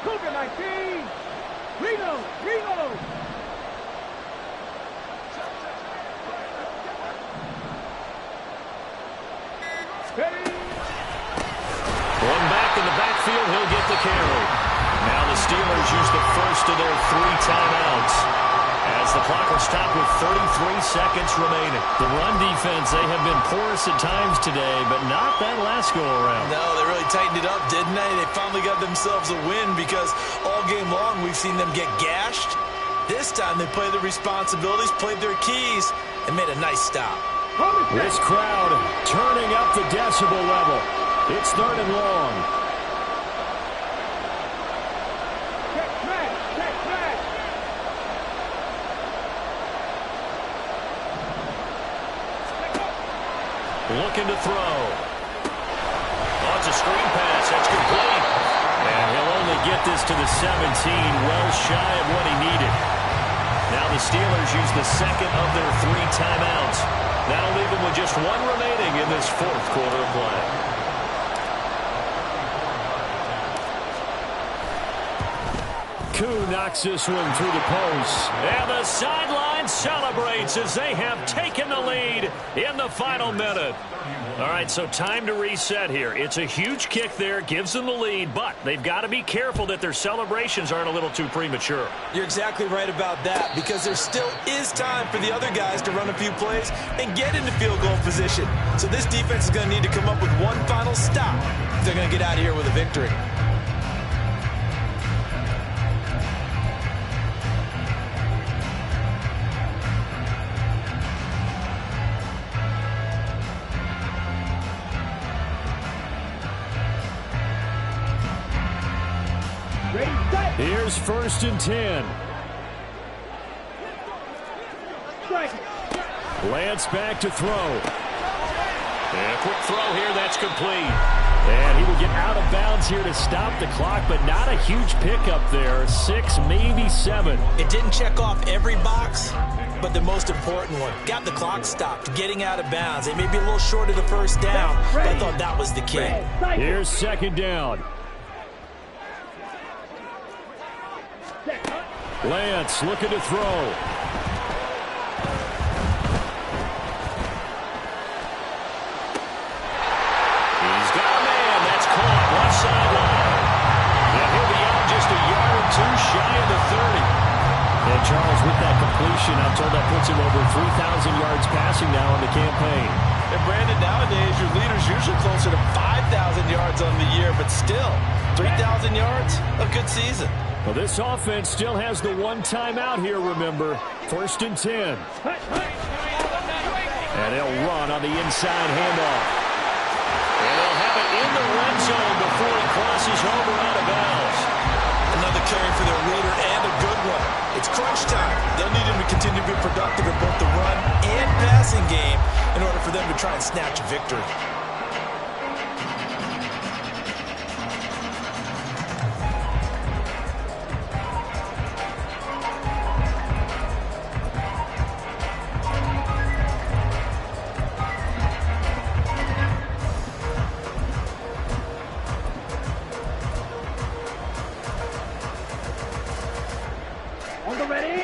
Cougar 19. Reload! Reload! One back in the backfield, he'll get the carry. Now the Steelers use the first of their 3 timeouts as the clock will stop with 33 seconds remaining. The run defense, they have been porous at times today, but not that last go-around. No, they really tightened it up, didn't they? They finally got themselves a win because all game long we've seen them get gashed. This time they played their responsibilities, played their keys, and made a nice stop. This crowd turning up the decibel level. It's third and long. Check back! Check back! Looking to throw. Oh, it's a screen pass. That's complete. And he'll only get this to the 17, well shy of what he needed. Now the Steelers use the second of their 3 timeouts. That'll leave them with just 1 remaining in this 4th quarter of play. Koo knocks this one through the post. And the sideline celebrates as they have taken the lead in the final minute. All right, so time to reset here. It's a huge kick there, gives them the lead, but they've got to be careful that their celebrations aren't a little too premature. You're exactly right about that because there still is time for the other guys to run a few plays and get into field goal position. So this defense is going to need to come up with one final stop if they're going to get out of here with a victory. Here's 1st and 10. Lance back to throw. And a quick throw here, that's complete. And he will get out of bounds here to stop the clock, but not a huge pickup there. 6, maybe 7. It didn't check off every box, but the most important one. Got the clock stopped, getting out of bounds. They may be a little short of the first down, but I thought that was the key. Here's 2nd down. Lance looking to throw. He's got a man. That's caught. Left sideline. And he'll be out just a yard or 2 shy of the 30. And Charles, with that completion, I'm told that puts him over 3,000 yards passing now in the campaign. And Brandon, nowadays your leader's usually closer to 5,000 yards on the year, but still, 3,000 yards, a good season. Well, this offense still has the 1 timeout here, remember. 1st and 10. And they'll run on the inside handoff. And they'll have it in the red zone before he crosses over out of bounds. Another carry for their leader and a good one. It's crunch time. They'll need him to continue to be productive in both the run and passing game in order for them to try and snatch a victory.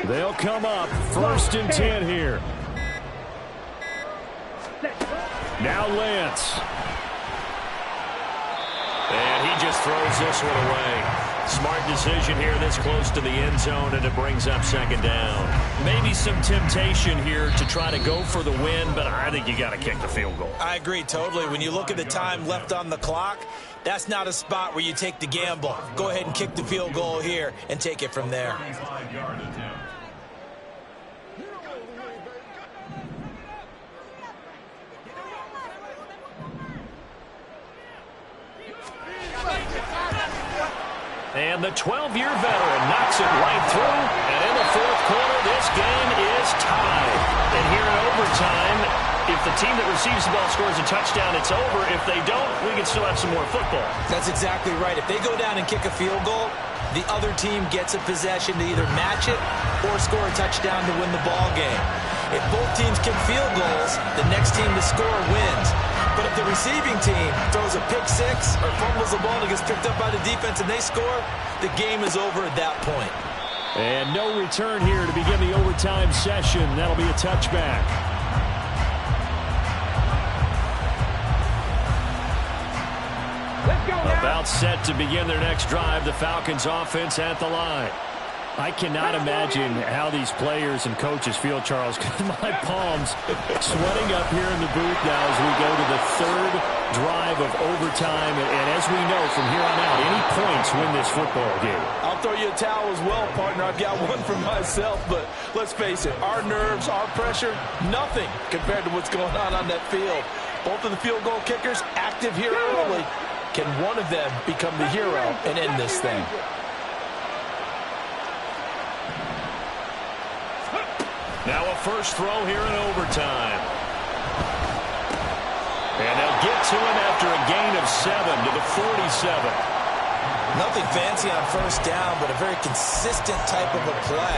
They'll come up 1st and 10 here. Now Lance. And he just throws this one away. Smart decision here this close to the end zone, and it brings up 2nd down. Maybe some temptation here to try to go for the win, but I think you got to kick the field goal. I agree totally. When you look at the time left on the clock, that's not a spot where you take the gamble. Go ahead and kick the field goal here and take it from there. And the 12-year veteran knocks it right through. And in the 4th quarter, this game is tied. And here in overtime, if the team that receives the ball scores a touchdown, it's over. If they don't, we can still have some more football. That's exactly right. If they go down and kick a field goal, the other team gets a possession to either match it or score a touchdown to win the ball game. If both teams kick field goals, the next team to score wins. But if the receiving team throws a pick six or fumbles the ball and gets picked up by the defense and they score, the game is over at that point. And no return here to begin the overtime session. That'll be a touchback. Let's go now. About set to begin their next drive. The Falcons offense at the line. I cannot imagine how these players and coaches feel, Charles, because my palms sweating up here in the booth now as we go to the third drive of overtime. And as we know from here on out, any points win this football game. I'll throw you a towel as well, partner. I've got one for myself, but let's face it, our nerves, our pressure, nothing compared to what's going on that field. Both of the field goal kickers active here early. Can one of them become the hero and end this thing? Now a first throw here in overtime. And they'll get to him after a gain of 7 to the 47. Nothing fancy on first down, but a very consistent type of a play.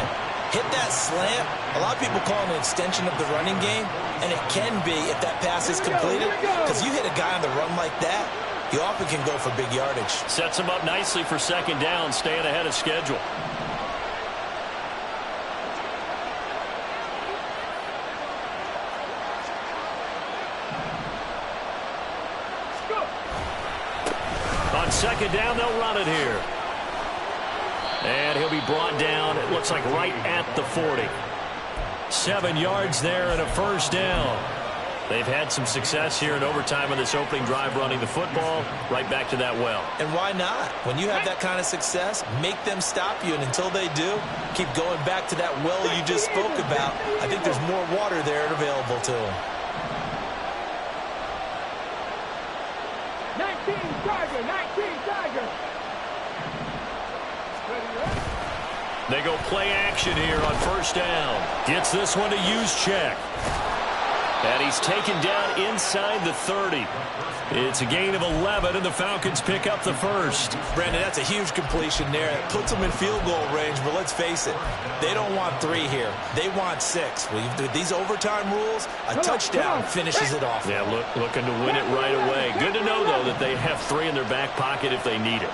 Hit that slant. A lot of people call it an extension of the running game, and it can be if that pass is completed, because you hit a guy on the run like that, you often can go for big yardage. Sets him up nicely for second down, staying ahead of schedule. On second down, they'll run it here. And he'll be brought down, it looks like right at the 40. 7 yards there and a first down. They've had some success here in overtime on this opening drive running the football. Right back to that well. And why not? When you have that kind of success, make them stop you. And until they do, keep going back to that well you just spoke about. I think there's more water there available to them. 19 Tiger, 19 Tiger. They go play action here on first down. Gets this one to use check. And he's taken down inside the 30. It's a gain of 11, and the Falcons pick up the first. Brandon, that's a huge completion there. It puts them in field goal range, but let's face it, they don't want 3 here. They want 6. With these overtime rules, a touchdown finishes it off. Yeah, looking to win it right away. Good to know, though, that they have 3 in their back pocket if they need it.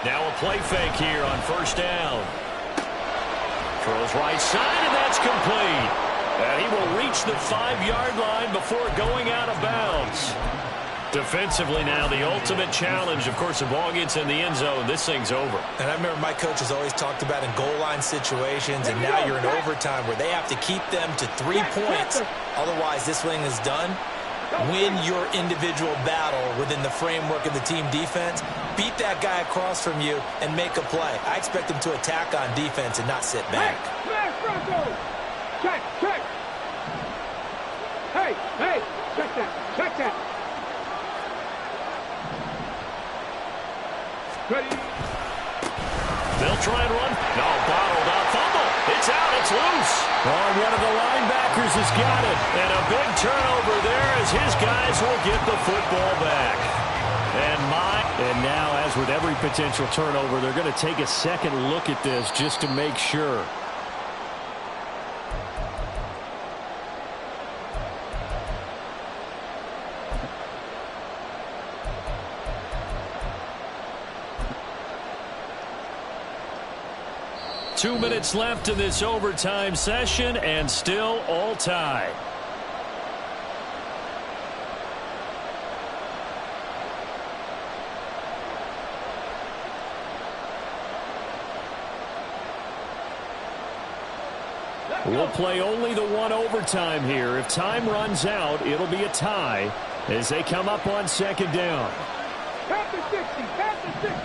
Now a play fake here on first down. Throws right side, and that's complete. And he will reach the 5-yard line before going out of bounds. Defensively now, the ultimate challenge. Of course, the ball gets in the end zone. This thing's over. And I remember my coaches always talked about in goal line situations, and now you're in overtime where they have to keep them to 3 points. Otherwise, this thing is done. Win your individual battle within the framework of the team defense. Beat that guy across from you and make a play. I expect them to attack on defense and not sit back. Check, check. Hey, check that, check that. Ready? They'll try and run. No, bottled up. Fumble. It's out. It's loose. Oh, one of the linebackers has got it. And a big turnover there as his guys will get the football back. And now, as with every potential turnover, they're going to take a second look at this just to make sure. Two minutes left in this overtime session, and still all tied. We'll play only the one overtime here. If time runs out, it'll be a tie as they come up on second down. Past the 60, past the 60.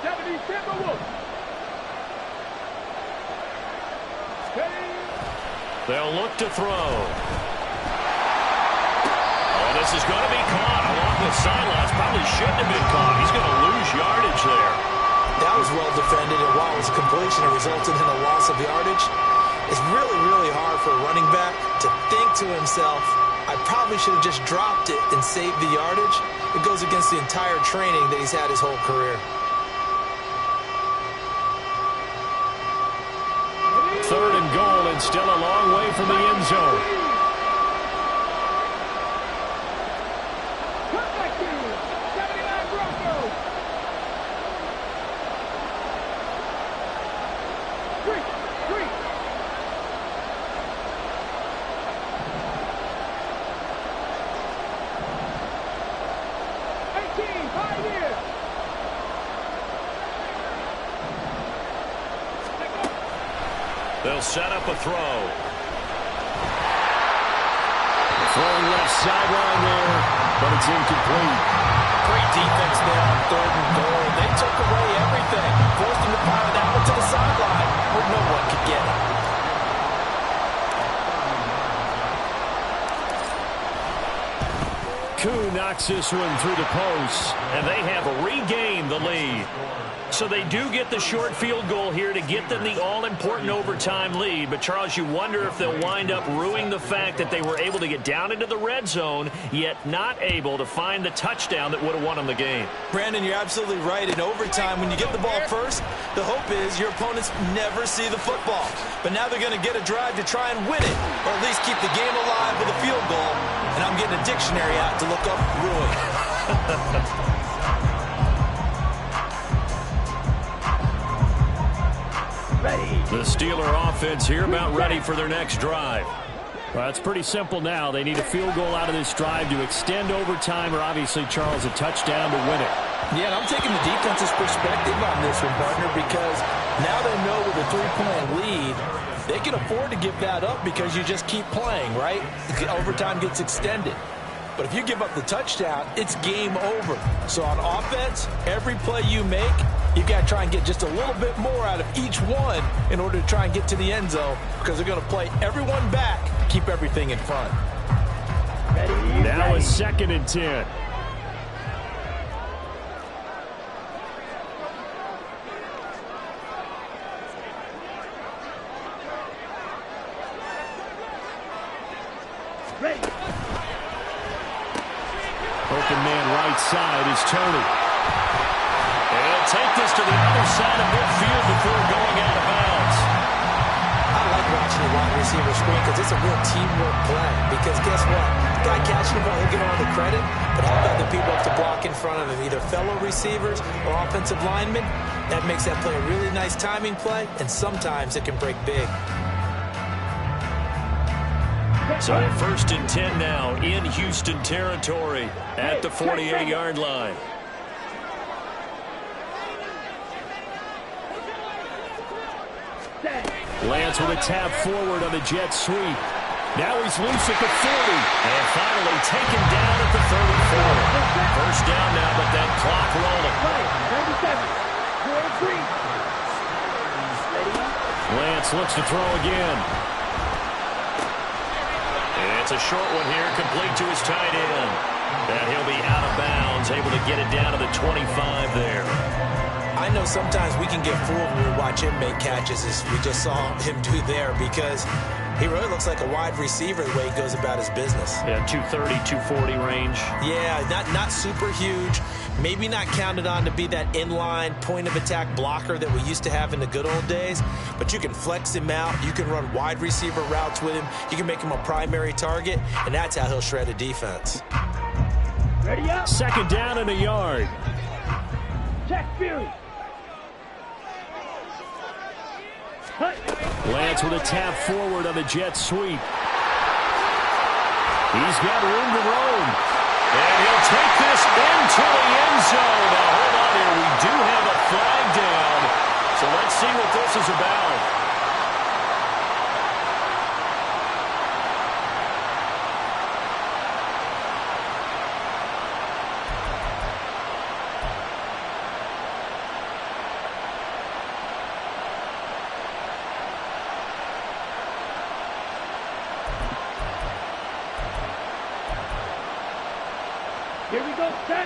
70 Timberwolves. They'll look to throw. Oh, this is going to be caught along the sidelines. Probably shouldn't have been caught. He's going to lose yardage there. That was well defended, and while it was a completion, it resulted in a loss of yardage. It's really, really hard for a running back to think to himself, I probably should have just dropped it and saved the yardage. It goes against the entire training that he's had his whole career. Third and goal, and still a long way from the end zone. They'll set up a throw. Throwing left sideline there, but it's incomplete. Great defense there on 3rd and goal. They took away everything. Forced him to fire that one to the sideline where no one could get it. Koo knocks this one through the post, and they have regained the lead. So they do get the short field goal here to get them the all-important overtime lead. But, Charles, you wonder if they'll wind up ruining the fact that they were able to get down into the red zone, yet not able to find the touchdown that would have won them the game. Brandon, you're absolutely right. In overtime, when you get the ball first, the hope is your opponents never see the football. But now they're going to get a drive to try and win it, or at least keep the game alive with a field goal. And I'm getting a dictionary out to look up ruin. The Steeler offense here about ready for their next drive. Well, it's pretty simple now. They need a field goal out of this drive to extend overtime, or obviously, Charles, a touchdown to win it. Yeah, and I'm taking the defense's perspective on this one, partner, because now they know with a 3-point lead, they can afford to give that up because you just keep playing, right? Overtime gets extended. But if you give up the touchdown, it's game over. So on offense, every play you make, you've got to try and get just a little bit more out of each one in order to try and get to the end zone, because they're going to play everyone back, keep everything in front. Now a 2nd and 10. Open man right side is Tony. And take this to the other side of midfield before going out of bounds. I like watching the wide receiver screen because it's a real teamwork play. Because guess what? The guy catching the ball, he'll get all the credit. But how about the people up to block in front of him, either fellow receivers or offensive linemen? That makes that play a really nice timing play, and sometimes it can break big. So 1st and 10 now in Houston territory at the 48-yard line. Lance with a tap forward on the jet sweep. Now he's loose at the 40. And finally taken down at the 34. First down now, but that clock rolling. 37. Lance looks to throw again. And it's a short one here, complete to his tight end. And he'll be out of bounds, able to get it down to the 25 there. I know sometimes we can get fooled when we watch him make catches, as we just saw him do there, because he really looks like a wide receiver the way he goes about his business. Yeah, 230, 240 range. Yeah, not super huge. Maybe not counted on to be that inline point-of-attack blocker that we used to have in the good old days, but you can flex him out. You can run wide receiver routes with him. You can make him a primary target, and that's how he'll shred a defense. Ready up. 2nd down and a yard. Check Fury. Lance with a tap forward on the jet sweep. He's got room to roam. And he'll take this into the end zone. Now, hold on here. We do have a flag down. So let's see what this is about. Here we go, set.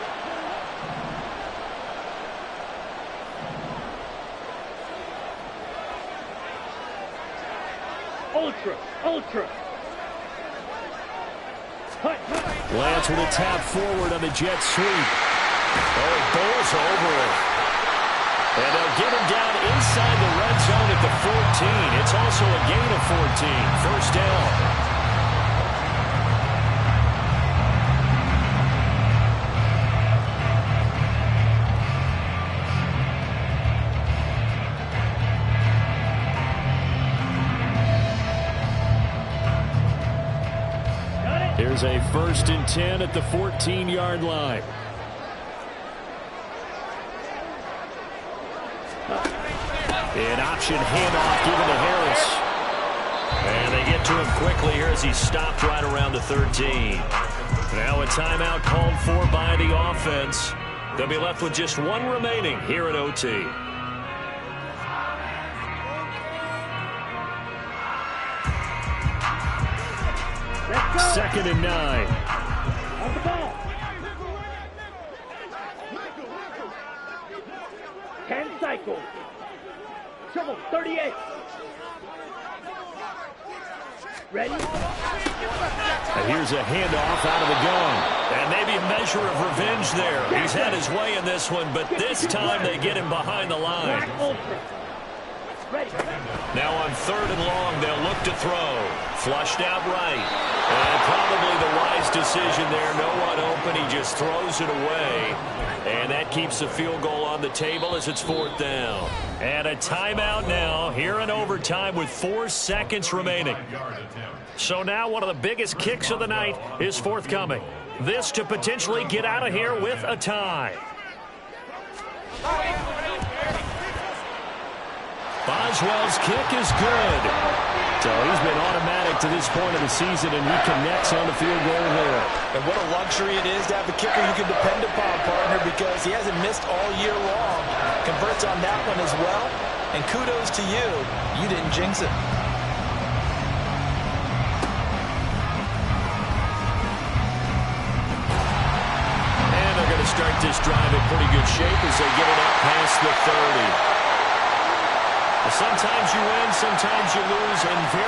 Ultra. Hut. Lance with a tap forward on the jet sweep. Oh, it bowls over it. And they'll get him down inside the red zone at the 14. It's also a gain of 14. First down. Here's a 1st and 10 at the 14-yard line. An option handoff given to Harris. to him quickly here as he stopped right around the 13. Now a timeout called for by the offense. They'll be left with just one remaining here in OT. Second and 9. On the ball. 10 cycles. Trouble, 38. Ready? And here's a handoff out of the gun. And maybe a measure of revenge there. He's had his way in this one, but this time they get him behind the line. Ready. Now on 3rd and long, they'll look to throw. Flushed out right. And probably the wise decision there. No one open. He just throws it away. And that keeps the field goal on the table as it's 4th down. And a timeout now here in overtime with 4 seconds remaining. So now one of the biggest kicks of the night is forthcoming. This to potentially get out of here with a tie. Boswell's kick is good. So he's been automatic to this point of the season, and he connects on the field goal there. And what a luxury it is to have a kicker you can depend upon, partner, because he hasn't missed all year long. Converts on that one as well. And kudos to you. You didn't jinx it. And they're going to start this drive in pretty good shape as they get it up past the 30. Sometimes you win, sometimes you lose, and very